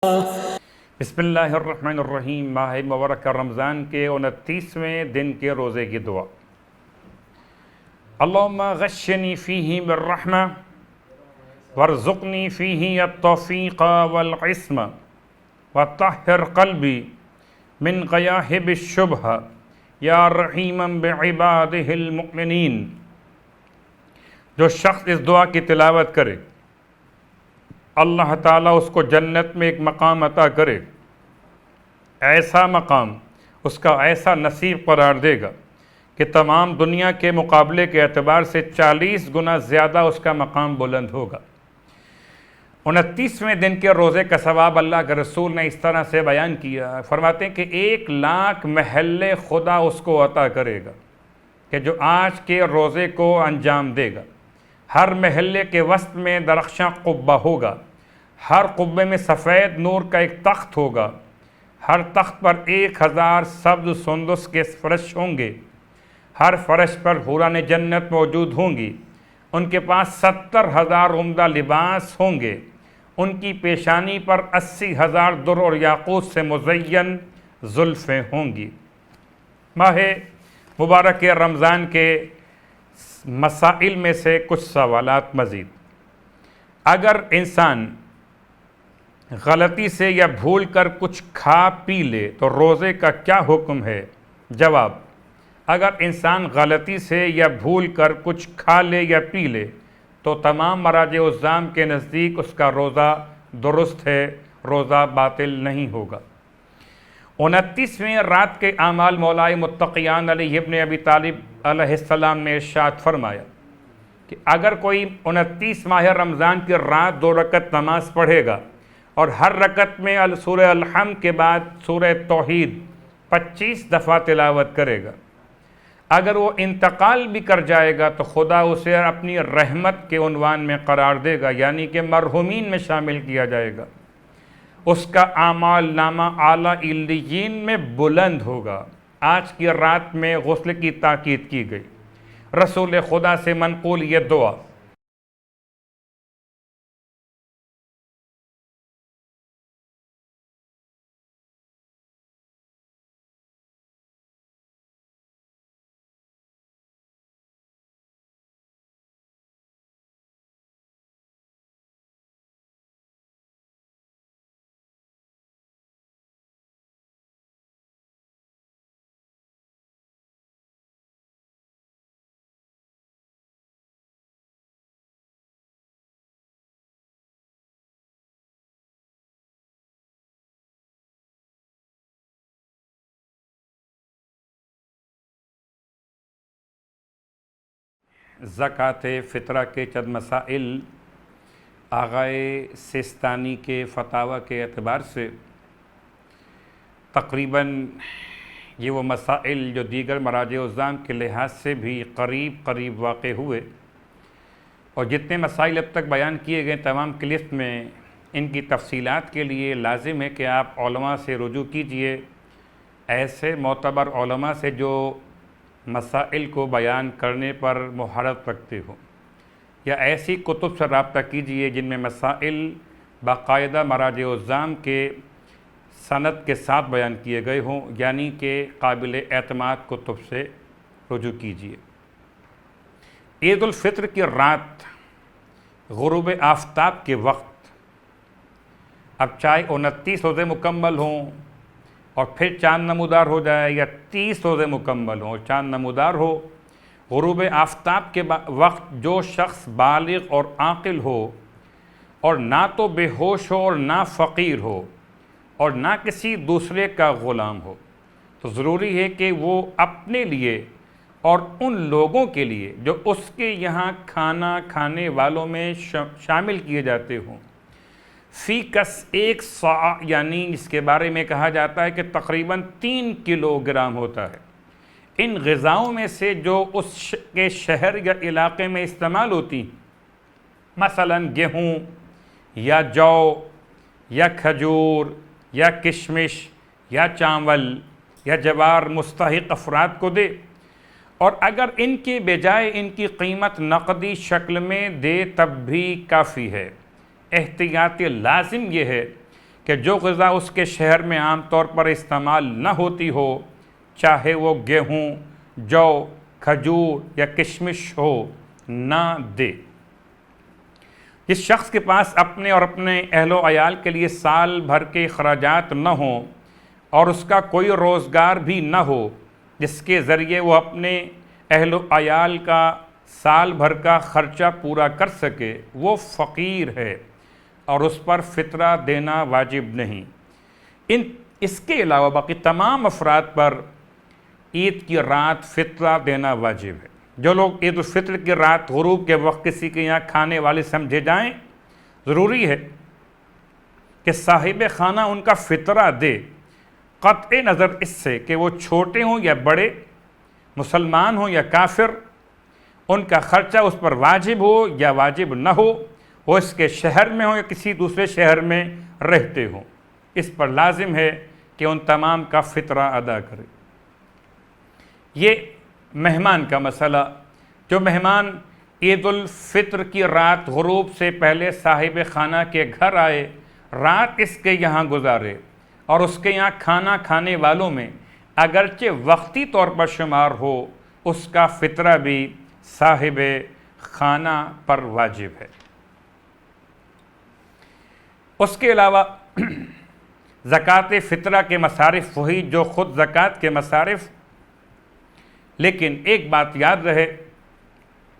بسم اللہ الرحمن الرحیم۔ ماہ مبارکہ رمضان کے 29ویں دن کے روزے کی دعا۔ اللہم غشنی فیہ بالرحمہ وارزقنی فیہ التوفیق والعصمہ وطہر قلبی من غیاہب الشبہ یا رحیما بعبادہ المؤمنین۔ جو شخص اس دعا کی تلاوت کرے اللہ تعالیٰ اس کو جنت میں ایک مقام عطا کرے، ایسا مقام، اس کا ایسا نصیب قرار دے گا کہ تمام دنیا کے مقابلے کے اعتبار سے 40 گنا زیادہ اس کا مقام بلند ہوگا۔ 29ویں دن کے روزے کا ثواب اللہ کے رسول نے اس طرح سے بیان کیا، فرماتے ہیں کہ 1,00,000 محل خدا اس کو عطا کرے گا کہ جو آج کے روزے کو انجام دے گا۔ ہر محلے کے وسط میں درخشاں قبہ ہوگا، ہر قبے میں سفید نور کا ایک تخت ہوگا، ہر تخت پر 1000 سبز سندس کے فرش ہوں گے، ہر فرش پر حوران جنت موجود ہوں گی، ان کے پاس 70,000 عمدہ لباس ہوں گے، ان کی پیشانی پر 80,000 در اور یاقوت سے مزین زلفیں ہوں گی۔ ماہ مبارک رمضان کے مسائل میں سے کچھ سوالات مزید۔ اگر انسان غلطی سے یا بھول کر کچھ کھا پی لے تو روزے کا کیا حکم ہے؟ جواب: اگر انسان غلطی سے یا بھول کر کچھ کھا لے یا پی لے تو تمام مراجع الزام کے نزدیک اس کا روزہ درست ہے، روزہ باطل نہیں ہوگا۔ 29ویں رات کے اعمال مولائے متقیان علی ابن ابی طالب علیہ السلام نے ارشاد فرمایا کہ اگر کوئی 29 ماہ رمضان کی رات 2 رکعت نماز پڑھے گا اور ہر رکعت میں سورہ الحمد کے بعد سورہ توحید 25 دفعہ تلاوت کرے گا، اگر وہ انتقال بھی کر جائے گا تو خدا اسے اپنی رحمت کے عنوان میں قرار دے گا، یعنی کہ مرحومین میں شامل کیا جائے گا، اس کا اعمال نامہ اعلیٰ علیین میں بلند ہوگا۔ آج کی رات میں غسل کی تاکید کی گئی۔ رسول خدا سے منقول یہ دعا: زکوٰۃ فطرہ کے چند مسائل آغائے سیستانی کے فتاویٰ کے اعتبار سے تقریباً یہ وہ مسائل جو دیگر مراجع الزام کے لحاظ سے بھی قریب واقع ہوئے، اور جتنے مسائل اب تک بیان کیے گئے تمام کی لسٹ میں ان کی تفصیلات کے لیے لازم ہے کہ آپ علماء سے رجوع کیجئے، ایسے معتبر علماء سے جو مسائل کو بیان کرنے پر مہارت رکھتے ہوں، یا ایسی کتب سے رابطہ کیجئے جن میں مسائل باقاعدہ مراجع الزام کے سند کے ساتھ بیان کیے گئے ہوں، یعنی کہ قابل اعتماد کتب سے رجوع کیجئے۔ عید الفطر کی رات غروب آفتاب کے وقت، اب چاہے 29 روزے مکمل ہوں اور پھر چاند نمودار ہو جائے، یا 30 روزے مکمل ہوں اور چاند نمودار ہو، غروب آفتاب کے وقت جو شخص بالغ اور عاقل ہو اور نہ تو بے ہوش ہو اور نہ فقیر ہو اور نہ کسی دوسرے کا غلام ہو، تو ضروری ہے کہ وہ اپنے لیے اور ان لوگوں کے لیے جو اس کے یہاں کھانا کھانے والوں میں شامل کیے جاتے ہوں، فی کس 1 صاع، یعنی اس کے بارے میں کہا جاتا ہے کہ تقریباً 3 کلوگرام ہوتا ہے، ان غذاؤں میں سے جو اس کے شہر یا علاقے میں استعمال ہوتی ہیں، مثلا گیہوں یا جو یا کھجور یا کشمش یا چاول یا جوار مستحق افراد کو دے، اور اگر ان کے بجائے ان کی قیمت نقدی شکل میں دے تب بھی کافی ہے۔ احتیاط لازم یہ ہے کہ جو غذا اس کے شہر میں عام طور پر استعمال نہ ہوتی ہو، چاہے وہ گیہوں، جو، کھجور یا کشمش ہو، نہ دے۔ جس شخص کے پاس اپنے اور اپنے اہل و عیال کے لیے سال بھر کے اخراجات نہ ہوں اور اس کا کوئی روزگار بھی نہ ہو جس کے ذریعے وہ اپنے اہل و عیال کا سال بھر کا خرچہ پورا کر سکے، وہ فقیر ہے اور اس پر فطرہ دینا واجب نہیں۔ اس کے علاوہ باقی تمام افراد پر عید کی رات فطرہ دینا واجب ہے۔ جو لوگ عید الفطر کی رات غروب کے وقت کسی کے یہاں کھانے والے سمجھے جائیں، ضروری ہے کہ صاحب خانہ ان کا فطرہ دے، قطع نظر اس سے کہ وہ چھوٹے ہوں یا بڑے، مسلمان ہوں یا کافر، ان کا خرچہ اس پر واجب ہو یا واجب نہ ہو، وہ اس کے شہر میں ہوں یا کسی دوسرے شہر میں رہتے ہوں، اس پر لازم ہے کہ ان تمام کا فطرہ ادا کرے۔ یہ مہمان کا مسئلہ، جو مہمان عید الفطر کی رات غروب سے پہلے صاحب خانہ کے گھر آئے، رات اس کے یہاں گزارے اور اس کے یہاں کھانا کھانے والوں میں اگرچہ وقتی طور پر شمار ہو، اس کا فطرہ بھی صاحب خانہ پر واجب ہے۔ اس کے علاوہ زکوٰۃ فطرہ کے مصارف وہی جو خود زکوٰۃ کے مصارف، لیکن ایک بات یاد رہے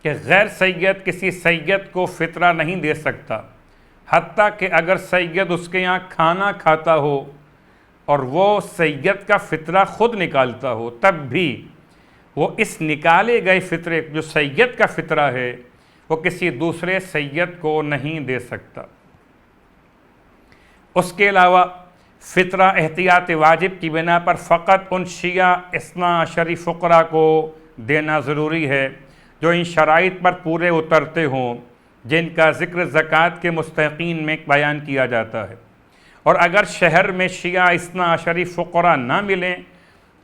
کہ غیر سید کسی سید کو فطرہ نہیں دے سکتا، حتیٰ کہ اگر سید اس کے یہاں کھانا کھاتا ہو اور وہ سید کا فطرہ خود نکالتا ہو، تب بھی وہ اس نکالے گئے فطرے جو سید کا فطرہ ہے وہ کسی دوسرے سید کو نہیں دے سکتا۔ اس کے علاوہ فطرہ احتیاط واجب کی بنا پر فقط ان شیعہ اثنا عشری فقراء کو دینا ضروری ہے جو ان شرائط پر پورے اترتے ہوں جن کا ذکر زکوٰۃ کے مستحقین میں بیان کیا جاتا ہے، اور اگر شہر میں شیعہ اثنا عشری فقراء نہ ملیں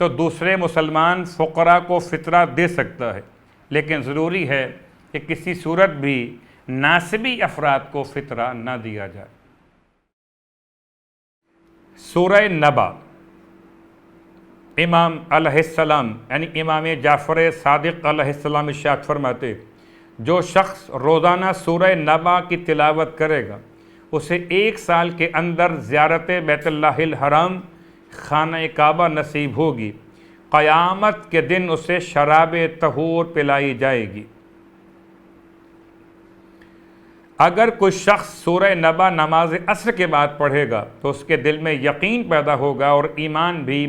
تو دوسرے مسلمان فقراء کو فطرہ دے سکتا ہے، لیکن ضروری ہے کہ کسی صورت بھی ناسبی افراد کو فطرہ نہ دیا جائے۔ سورہ نبا، امام علیہ السلام یعنی امام جعفر صادق علیہ السلام ارشاد فرماتے، جو شخص روزانہ سورہ نبا کی تلاوت کرے گا اسے 1 سال کے اندر زیارت بیت اللہ الحرام خانہ کعبہ نصیب ہوگی، قیامت کے دن اسے شراب طہور پلائی جائے گی۔ اگر کوئی شخص سورہ نبا نماز عصر کے بعد پڑھے گا تو اس کے دل میں یقین پیدا ہوگا اور ایمان بھی